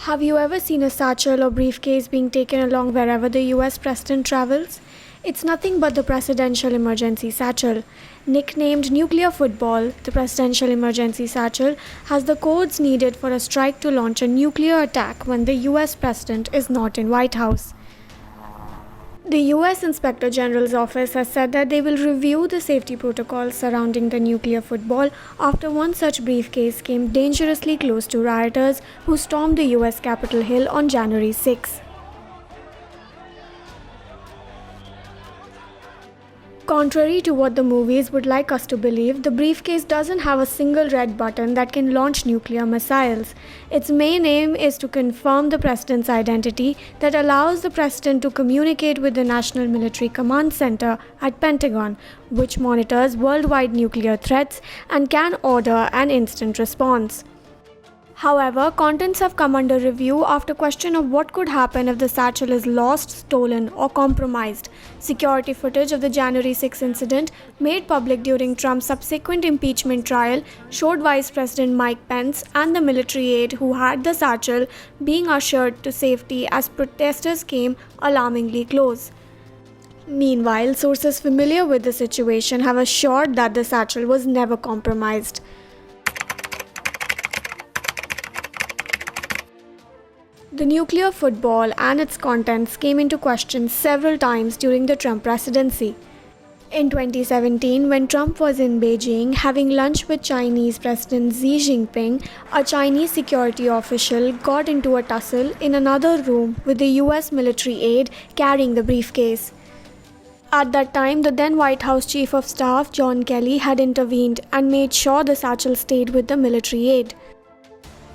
Have you ever seen a satchel or briefcase being taken along wherever the US president travels? It's nothing but the Presidential Emergency Satchel. Nicknamed Nuclear Football, the Presidential Emergency Satchel has the codes needed for a strike to launch a nuclear attack when the US president is not in White House. The US Inspector General's office has said that they will review the safety protocols surrounding the nuclear football after one such briefcase came dangerously close to rioters who stormed the US Capitol Hill on January 6. Contrary to what the movies would like us to believe, the briefcase doesn't have a single red button that can launch nuclear missiles. Its main aim is to confirm the president's identity that allows the president to communicate with the National Military Command Center at Pentagon, which monitors worldwide nuclear threats and can order an instant response. However, contents have come under review after question of what could happen if the satchel is lost, stolen, or compromised. Security footage of the January 6 incident, made public during Trump's subsequent impeachment trial, showed Vice President Mike Pence and the military aide who had the satchel being ushered to safety as protesters came alarmingly close. Meanwhile, sources familiar with the situation have assured that the satchel was never compromised. The nuclear football and its contents came into question several times during the Trump presidency. In 2017, when Trump was in Beijing having lunch with Chinese President Xi Jinping, a Chinese security official got into a tussle in another room with the US military aide carrying the briefcase. At that time, the then White House Chief of Staff John Kelly had intervened and made sure the satchel stayed with the military aide.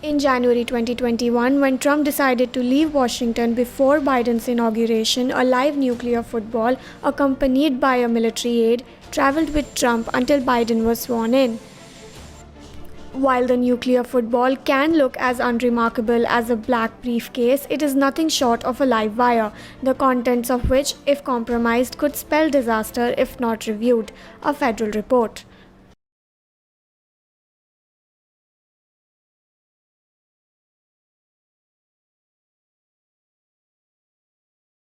In January 2021, when Trump decided to leave Washington before Biden's inauguration, a live nuclear football, accompanied by a military aide, traveled with Trump until Biden was sworn in. While the nuclear football can look as unremarkable as a black briefcase, it is nothing short of a live wire, the contents of which, if compromised, could spell disaster if not reviewed, a federal report.